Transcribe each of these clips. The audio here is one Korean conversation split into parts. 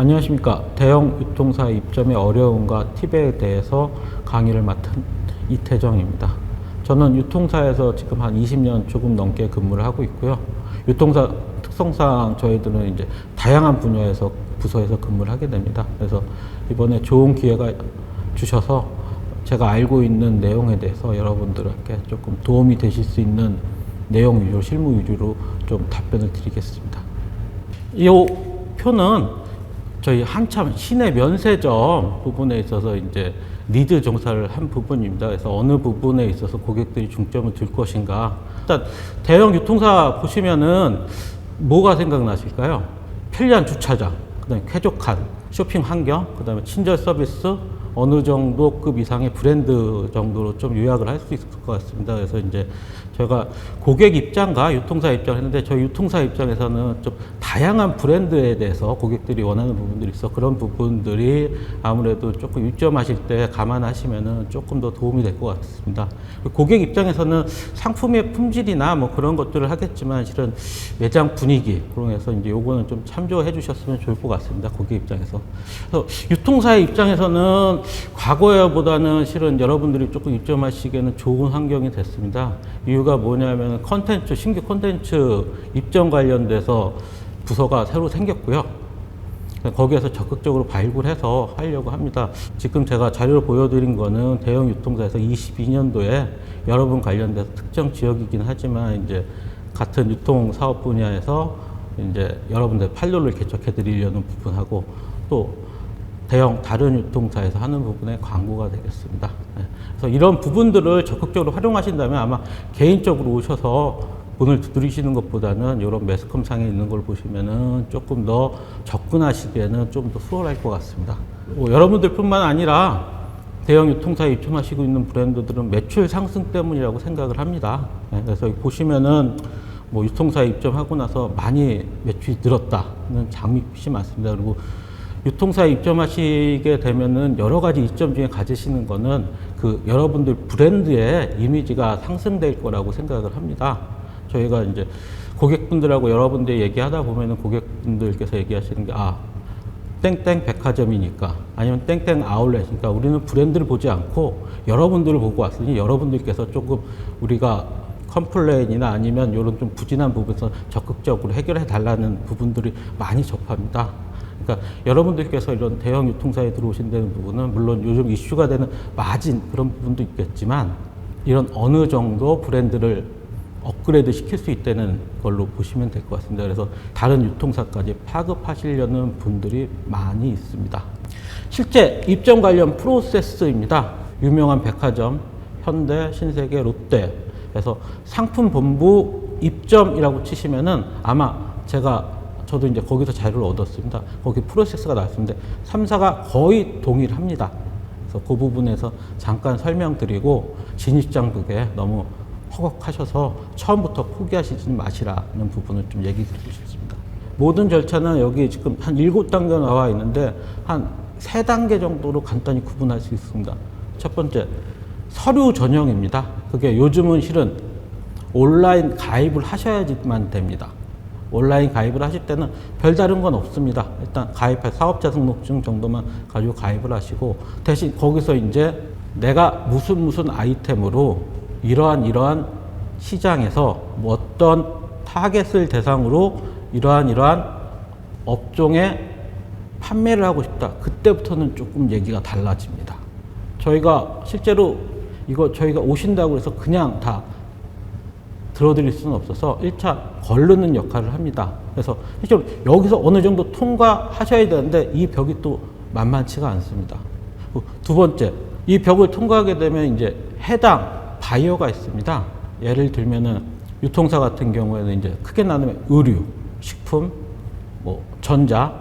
안녕하십니까. 대형 유통사 입점의 어려움과 팁에 대해서 강의를 맡은 이태정입니다. 저는 유통사에서 지금 한 20년 조금 넘게 근무를 하고 있고요. 유통사 특성상 저희들은 이제 다양한 분야에서 부서에서 근무를 하게 됩니다. 그래서 이번에 좋은 기회가 주셔서 제가 알고 있는 내용에 대해서 여러분들에게 조금 도움이 되실 수 있는 내용 위주로, 실무 위주로 좀 답변을 드리겠습니다. 이 표는 저희 한참 시내 면세점 부분에 있어서 이제 리드 정사를 한 부분입니다. 그래서 어느 부분에 있어서 고객들이 중점을 둘 것인가. 일단 대형 유통사 보시면은 뭐가 생각나실까요? 편리한 주차장, 그다음에 쾌적한 쇼핑 환경, 그다음에 친절 서비스, 어느 정도 급 이상의 브랜드 정도로 좀 요약을 할 수 있을 것 같습니다. 그래서 이제 저희가 고객 입장과 유통사 입장을 했는데, 저희 유통사 입장에서는 좀 다양한 브랜드에 대해서 고객들이 원하는 부분들이 있어. 그런 부분들이 아무래도 조금 입점하실 때 감안하시면은 조금 더 도움이 될 것 같습니다. 고객 입장에서는 상품의 품질이나 뭐 그런 것들을 하겠지만, 실은 매장 분위기, 그래서 이제 요거는 좀 참조해 주셨으면 좋을 것 같습니다. 고객 입장에서. 그래서 유통사의 입장에서는 과거보다는 실은 여러분들이 조금 입점하시기에는 좋은 환경이 됐습니다. 이유가 뭐냐면 컨텐츠, 신규 컨텐츠 입점 관련돼서 부서가 새로 생겼고요. 거기에서 적극적으로 발굴해서 하려고 합니다. 지금 제가 자료를 보여드린 거는 대형 유통사에서 22년도에 여러분 관련돼서 특정 지역이긴 하지만 이제 같은 유통 사업 분야에서 이제 여러분들 판로를 개척해 드리려는 부분하고, 또 대형 다른 유통사에서 하는 부분의 광고가 되겠습니다. 그래서 이런 부분들을 적극적으로 활용하신다면 아마 개인적으로 오셔서 문을 두드리시는 것보다는 이런 매스컴상에 있는 걸 보시면은 조금 더 접근하시기에는 좀 더 수월할 것 같습니다. 여러분들뿐만 아니라 대형 유통사에 입점하시고 있는 브랜드들은 매출 상승 때문이라고 생각을 합니다. 그래서 보시면은 뭐 유통사에 입점하고 나서 많이 매출이 늘었다는 장밋빛이 많습니다. 그리고 유통사에 입점하시게 되면은 여러 가지 이점 중에 가지시는 거는 그 여러분들 브랜드의 이미지가 상승될 거라고 생각을 합니다. 저희가 이제 고객분들하고 여러분들 얘기하다 보면은 고객분들께서 얘기하시는 게, 땡땡 백화점이니까, 아니면 땡땡 아울렛이니까 우리는 브랜드를 보지 않고 여러분들을 보고 왔으니 여러분들께서 조금 우리가 컴플레인이나 아니면 이런 좀 부진한 부분에서 적극적으로 해결해 달라는 부분들이 많이 접합니다. 그러니까 여러분들께서 이런 대형 유통사에 들어오신다는 부분은 물론 요즘 이슈가 되는 마진 그런 부분도 있겠지만, 이런 어느 정도 브랜드를 업그레이드 시킬 수 있다는 걸로 보시면 될 것 같습니다. 그래서 다른 유통사까지 파급하시려는 분들이 많이 있습니다. 실제 입점 관련 프로세스입니다. 유명한 백화점, 현대, 신세계, 롯데, 그래서 상품본부 입점이라고 치시면은 아마 저도 이제 거기서 자료를 얻었습니다. 거기 프로세스가 나왔는데 3사가 거의 동일합니다. 그래서 그 부분에서 잠깐 설명드리고, 진입장벽에 너무 허걱하셔서 처음부터 포기하시지 마시라는 부분을 좀 얘기 드리고 싶습니다. 모든 절차는 여기 지금 한 7단계 나와 있는데 한 3단계 정도로 간단히 구분할 수 있습니다. 첫 번째, 서류 전형입니다. 그게 요즘은 실은 온라인 가입을 하셔야지만 됩니다. 온라인 가입을 하실 때는 별다른 건 없습니다. 일단 가입할 사업자 등록증 정도만 가지고 가입을 하시고, 대신 거기서 이제 내가 무슨 아이템으로 이러한 시장에서 뭐 어떤 타겟을 대상으로 이러한 업종에 판매를 하고 싶다. 그때부터는 조금 얘기가 달라집니다. 저희가 실제로 이거 저희가 오신다고 해서 그냥 다 들어드릴 수는 없어서 1차 거르는 역할을 합니다. 그래서 실제로 여기서 어느 정도 통과하셔야 되는데 이 벽이 또 만만치가 않습니다. 두 번째, 이 벽을 통과하게 되면 이제 해당 바이어가 있습니다. 예를 들면은 유통사 같은 경우에는 이제 크게 나누면 의류, 식품, 뭐 전자,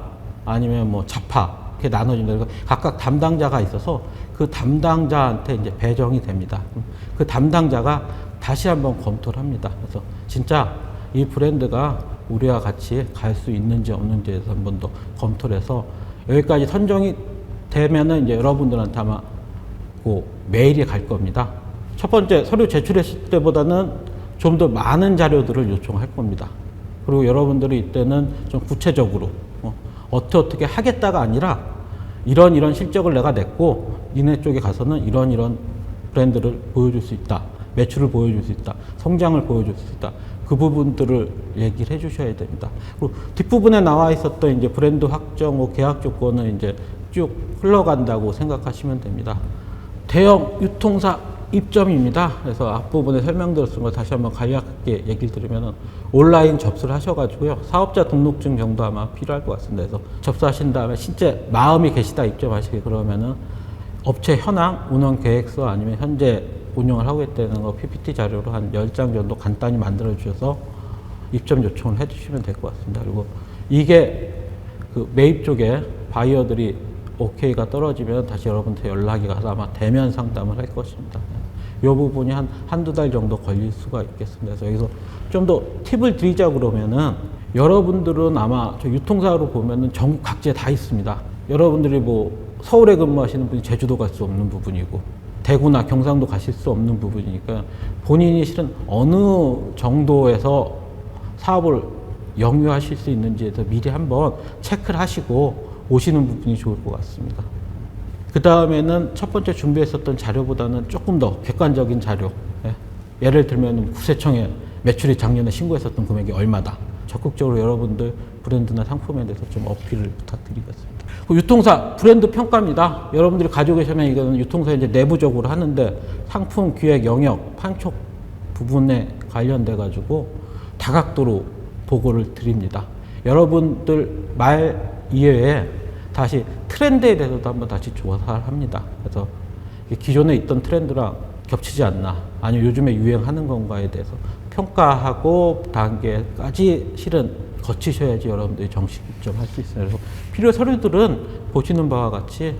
아니면 뭐 자파 이렇게 나눠진다. 각각 담당자가 있어서 그 담당자한테 이제 배정이 됩니다. 그 담당자가 다시 한번 검토를 합니다. 그래서 진짜 이 브랜드가 우리와 같이 갈 수 있는지 없는지에서 한 번 더 검토를 해서 여기까지 선정이 되면은 이제 여러분들한테 아마 그 메일이 갈 겁니다. 첫 번째, 서류 제출했을 때보다는 좀 더 많은 자료들을 요청할 겁니다. 그리고 여러분들이 이때는 좀 구체적으로 어떻게 하겠다가 아니라 이런 실적을 내가 냈고 니네 쪽에 가서는 이런 브랜드를 보여줄 수 있다. 매출을 보여줄 수 있다. 성장을 보여줄 수 있다. 그 부분들을 얘기를 해주셔야 됩니다. 그리고 뒷부분에 나와 있었던 이제 브랜드 확정, 계약 조건은 이제 쭉 흘러간다고 생각하시면 됩니다. 대형 유통사 입점입니다. 그래서 앞부분에 설명드렸던 걸 다시 한번 간략하게 얘기를 드리면 온라인 접수를 하셔가지고요. 사업자 등록증 정도 아마 필요할 것 같습니다. 그래서 접수하신 다음에 진짜 마음이 계시다 입점하시게 그러면은 업체 현황, 운영 계획서 아니면 현재 운영을 하고 있다는 거 PPT 자료로 한 10장 정도 간단히 만들어 주셔서 입점 요청을 해 주시면 될 것 같습니다. 그리고 이게 그 매입 쪽에 바이어들이 오케이가 떨어지면 다시 여러분한테 연락이 가서 아마 대면 상담을 할 것입니다. 이 부분이 한두 달 정도 걸릴 수가 있겠습니다. 그래서 여기서 좀 더 팁을 드리자 그러면은 여러분들은 아마 저 유통사로 보면은 전국 각지에 다 있습니다. 여러분들이 뭐 서울에 근무하시는 분이 제주도 갈 수 없는 부분이고 대구나 경상도 가실 수 없는 부분이니까 본인이 실은 어느 정도에서 사업을 영위하실 수 있는지에 대해서 미리 한번 체크를 하시고 오시는 부분이 좋을 것 같습니다. 그 다음에는 첫 번째 준비했었던 자료보다는 조금 더 객관적인 자료. 예를 들면 구세청에 매출이 작년에 신고했었던 금액이 얼마다. 적극적으로 여러분들 브랜드나 상품에 대해서 좀 어필을 부탁드리겠습니다. 유통사 브랜드 평가입니다. 여러분들이 가지고 계시면 이거는 유통사 이제 내부적으로 하는데 상품 기획 영역 판촉 부분에 관련돼 가지고 다각도로 보고를 드립니다. 여러분들 말 이외에 다시 트렌드에 대해서도 한번 다시 조사를 합니다. 그래서 기존에 있던 트렌드랑 겹치지 않나, 아니면 요즘에 유행하는 건가에 대해서 평가하고 단계까지 실은 거치셔야지 여러분들이 정식 입점할 수 있어요. 그래서 필요 서류들은 보시는 바와 같이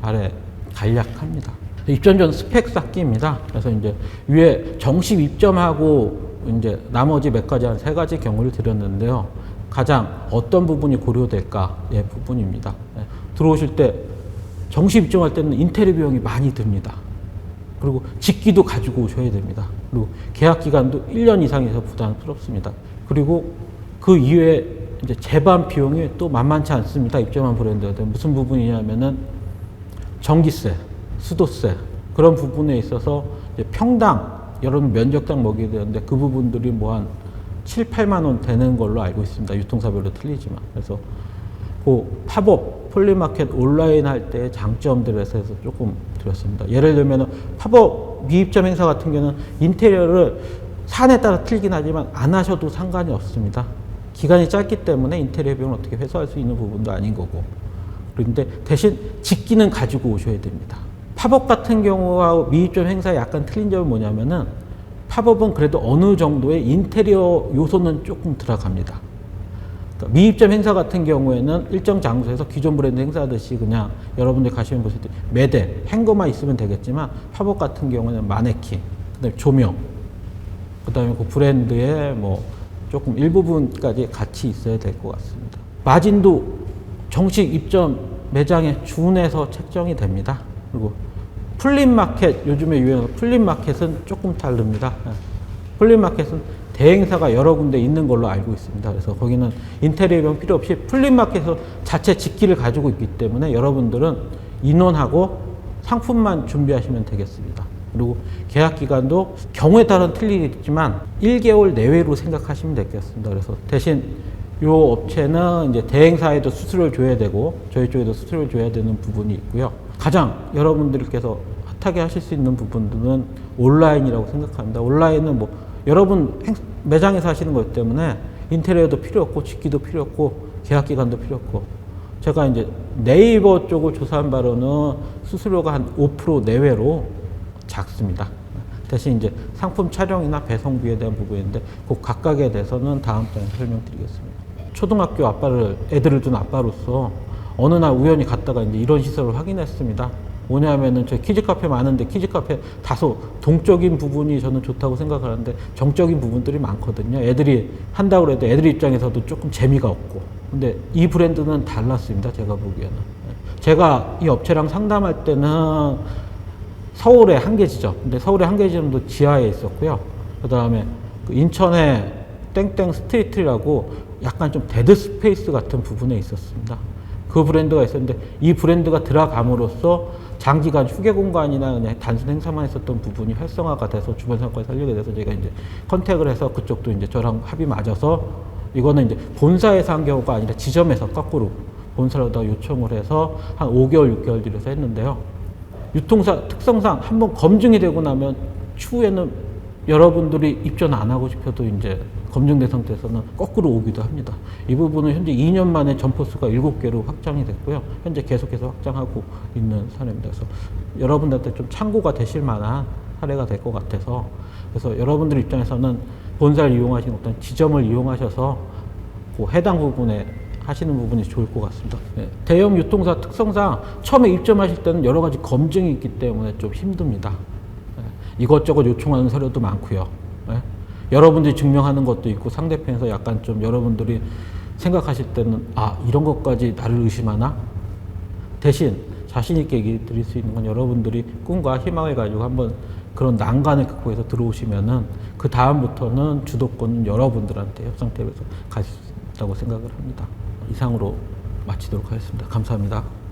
아래 간략합니다. 입점 전 스펙 쌓기입니다. 그래서 이제 위에 정식 입점하고 이제 나머지 몇 가지 한 3가지 경우를 드렸는데요. 가장 어떤 부분이 고려될까의 부분입니다. 들어오실 때 정식 입점할 때는 인테리어 비용이 많이 듭니다. 그리고 직기도 가지고 오셔야 됩니다. 그리고 계약 기간도 1년 이상에서 부담스럽습니다. 그리고 그 이외에 이제 제반 비용이 또 만만치 않습니다. 입점한 브랜드한테 무슨 부분이냐면은 전기세, 수도세 그런 부분에 있어서 이제 평당 여러분 면적당 먹이게 되는데 그 부분들이 뭐 한 7, 8만 원 되는 걸로 알고 있습니다. 유통사별로 틀리지만. 그래서 그 팝업, 폴리마켓 온라인 할 때 장점들에서 조금 드렸습니다. 예를 들면 팝업 미입점 행사 같은 경우는 인테리어를 사안에 따라 틀리긴 하지만 안 하셔도 상관이 없습니다. 기간이 짧기 때문에 인테리어 비용을 어떻게 회수할 수 있는 부분도 아닌 거고. 그런데 대신 직기는 가지고 오셔야 됩니다. 팝업 같은 경우와 미입점 행사에 약간 틀린 점은 뭐냐면은 팝업은 그래도 어느 정도의 인테리어 요소는 조금 들어갑니다. 그러니까 미입점 행사 같은 경우에는 일정 장소에서 기존 브랜드 행사하듯이 그냥 여러분들 가시면 보실 때 매대, 행거만 있으면 되겠지만 팝업 같은 경우는 마네킹, 그다음에 조명, 그다음에 그 브랜드의 뭐 조금 일부분까지 같이 있어야 될 것 같습니다. 마진도 정식 입점 매장에 준해서 책정이 됩니다. 그리고 플립마켓, 요즘에 유행하는 플립마켓은 조금 다릅니다. 플립마켓은 대행사가 여러 군데 있는 걸로 알고 있습니다. 그래서 거기는 인테리어 비용 필요 없이 플립마켓에서 자체 직기를 가지고 있기 때문에 여러분들은 인원하고 상품만 준비하시면 되겠습니다. 그리고 계약 기간도 경우에 따라 틀리겠지만 1개월 내외로 생각하시면 되겠습니다. 그래서 대신 이 업체는 이제 대행사에도 수수료를 줘야 되고 저희 쪽에도 수수료를 줘야 되는 부분이 있고요. 가장 여러분들께서 핫하게 하실 수 있는 부분들은 온라인이라고 생각합니다. 온라인은 뭐 여러분 매장에서 하시는 거기 때문에 인테리어도 필요 없고 직기도 필요 없고 계약 기간도 필요 없고 제가 이제 네이버 쪽을 조사한 바로는 수수료가 한 5% 내외로 작습니다. 대신 이제 상품 촬영이나 배송비에 대한 부분인데 그 각각에 대해서는 다음 장에 설명드리겠습니다. 초등학교 애들을 둔 아빠로서 어느 날 우연히 갔다가 이제 이런 시설을 확인했습니다. 뭐냐면은 저희 키즈카페 많은데 키즈카페 다소 동적인 부분이 저는 좋다고 생각하는데 정적인 부분들이 많거든요. 애들이 한다고 해도 애들 입장에서도 조금 재미가 없고. 근데 이 브랜드는 달랐습니다. 제가 보기에는. 제가 이 업체랑 상담할 때는 서울에 한 개 지점, 근데 서울에 한 개 지점도 지하에 있었고요. 그 다음에 인천에 땡땡 스트리트라고 약간 좀 데드 스페이스 같은 부분에 있었습니다. 그 브랜드가 있었는데 이 브랜드가 들어감으로써 장기간 휴게 공간이나 그냥 단순 행사만 했었던 부분이 활성화가 돼서 주변 상권을 살리게 돼서 제가 이제 컨택을 해서 그쪽도 이제 저랑 합이 맞아서 이거는 이제 본사에서 한 경우가 아니라 지점에서 거꾸로 본사로다 요청을 해서 한 5개월, 6개월 들여서 했는데요. 유통사 특성상 한번 검증이 되고 나면 추후에는 여러분들이 입점 안 하고 싶어도 이제 검증된 상태에서는 거꾸로 오기도 합니다. 이 부분은 현재 2년 만에 점포수가 7개로 확장이 됐고요. 현재 계속해서 확장하고 있는 사례입니다. 그래서 여러분들한테 좀 참고가 되실 만한 사례가 될 것 같아서 그래서 여러분들 입장에서는 본사를 이용하시는 어떤 지점을 이용하셔서 그 해당 부분에 하시는 부분이 좋을 것 같습니다. 네. 대형 유통사 특성상 처음에 입점하실 때는 여러 가지 검증이 있기 때문에 좀 힘듭니다. 네. 이것저것 요청하는 서류도 많고요. 네. 여러분들이 증명하는 것도 있고 상대편에서 약간 좀 여러분들이 생각하실 때는 아 이런 것까지 나를 의심하나? 대신 자신 있게 얘기 드릴 수 있는 건 여러분들이 꿈과 희망을 가지고 한번 그런 난관을 극복해서 들어오시면은 그 다음부터는 주도권은 여러분들한테 협상 테이블에서 가실 수 있다고 생각을 합니다. 이상으로 마치도록 하겠습니다. 감사합니다.